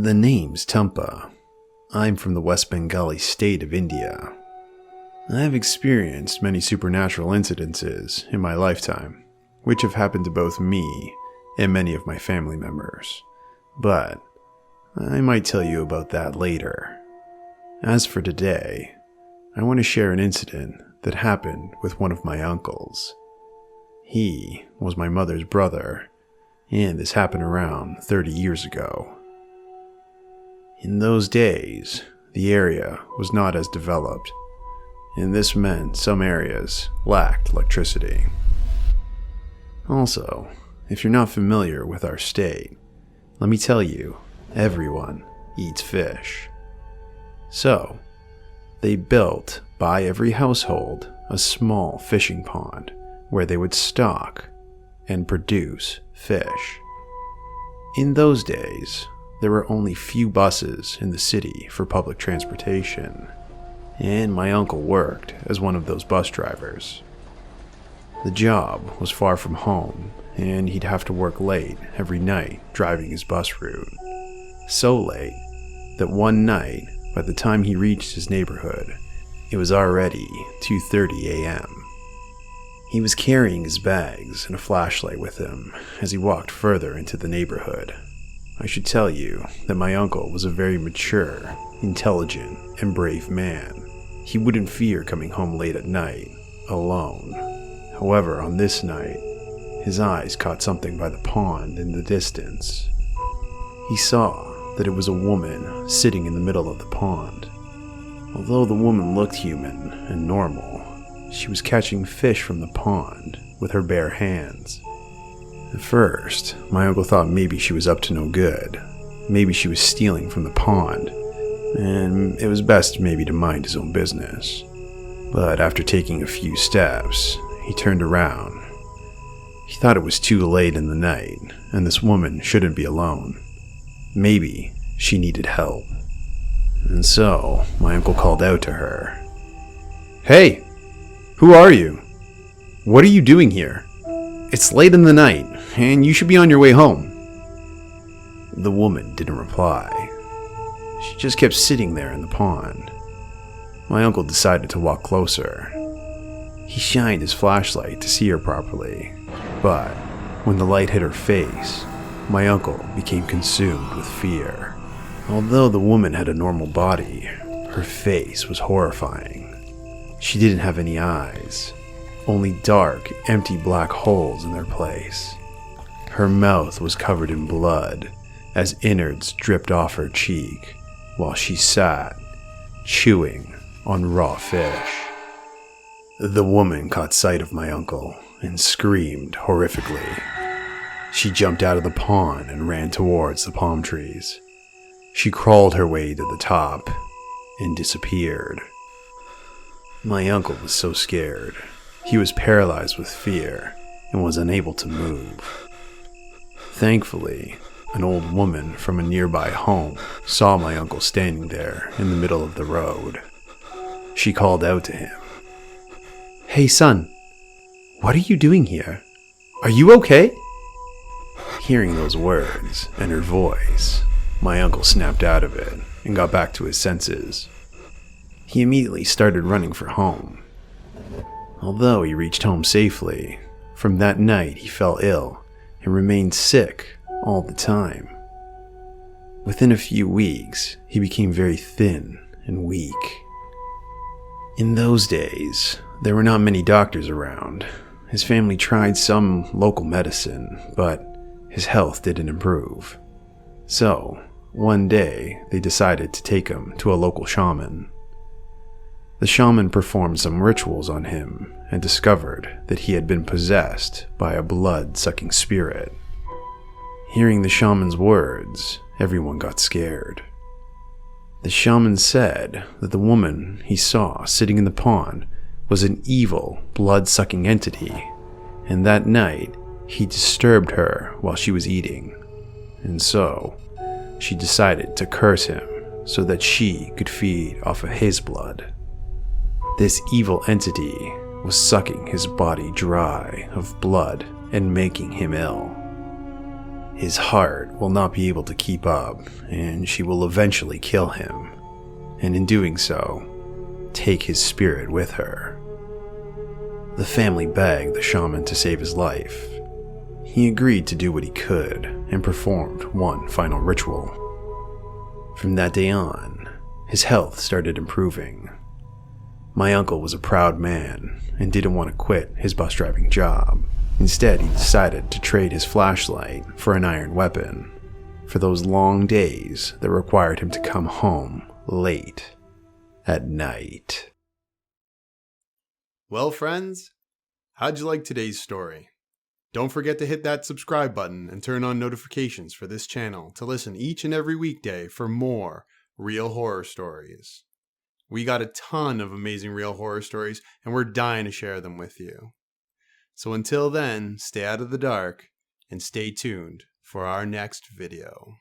The name's Tumpa. I'm from the West Bengali state of India. I've experienced many supernatural incidences in my lifetime, which have happened to both me and many of my family members. But I might tell you about that later. As for today, I want to share an incident that happened with one of my uncles. He was my mother's brother, and this happened around 30 years ago. In those days, the area was not as developed, and this meant some areas lacked electricity. Also, if you're not familiar with our state, let me tell you, everyone eats fish. So, they built by every household a small fishing pond where they would stock and produce fish. In those days, there were only few buses in the city for public transportation, and my uncle worked as one of those bus drivers. The job was far from home, and he'd have to work late every night driving his bus route. So late that one night, by the time he reached his neighborhood, it was already 2:30 a.m. He was carrying his bags and a flashlight with him as he walked further into the neighborhood. I should tell you that my uncle was a very mature, intelligent, and brave man. He wouldn't fear coming home late at night, alone. However, on this night, his eyes caught something by the pond in the distance. He saw that it was a woman sitting in the middle of the pond. Although the woman looked human and normal, she was catching fish from the pond with her bare hands. At first, my uncle thought maybe she was up to no good. Maybe she was stealing from the pond, and it was best maybe to mind his own business. But after taking a few steps, he turned around. He thought it was too late in the night, and this woman shouldn't be alone. Maybe she needed help. And so, my uncle called out to her. "Hey! Who are you? What are you doing here? It's late in the night, and you should be on your way home." The woman didn't reply. She just kept sitting there in the pond. My uncle decided to walk closer. He shined his flashlight to see her properly, but when the light hit her face, my uncle became consumed with fear. Although the woman had a normal body, her face was horrifying. She didn't have any eyes, only dark, empty black holes in their place. Her mouth was covered in blood as innards dripped off her cheek while she sat, chewing on raw fish. The woman caught sight of my uncle and screamed horrifically. She jumped out of the pond and ran towards the palm trees. She crawled her way to the top and disappeared. My uncle was so scared. He was paralyzed with fear and was unable to move. Thankfully, an old woman from a nearby home saw my uncle standing there in the middle of the road. She called out to him. "Hey son, what are you doing here? Are you okay?" Hearing those words and her voice, my uncle snapped out of it and got back to his senses. He immediately started running for home. Although he reached home safely, from that night he fell ill and remained sick all the time. Within a few weeks, he became very thin and weak. In those days, there were not many doctors around. His family tried some local medicine, but his health didn't improve. So, one day, they decided to take him to a local shaman. The shaman performed some rituals on him and discovered that he had been possessed by a blood-sucking spirit. Hearing the shaman's words, everyone got scared. The shaman said that the woman he saw sitting in the pond was an evil, blood-sucking entity, and that night he disturbed her while she was eating, and so she decided to curse him so that she could feed off of his blood. This evil entity was sucking his body dry of blood and making him ill. His heart will not be able to keep up, and she will eventually kill him, and in doing so, take his spirit with her. The family begged the shaman to save his life. He agreed to do what he could and performed one final ritual. From that day on, his health started improving. My uncle was a proud man and didn't want to quit his bus driving job. Instead, he decided to trade his flashlight for an iron weapon for those long days that required him to come home late at night. Well, friends, how'd you like today's story? Don't forget to hit that subscribe button and turn on notifications for this channel to listen each and every weekday for more real horror stories. We got a ton of amazing real horror stories, and we're dying to share them with you. So until then, stay out of the dark and stay tuned for our next video.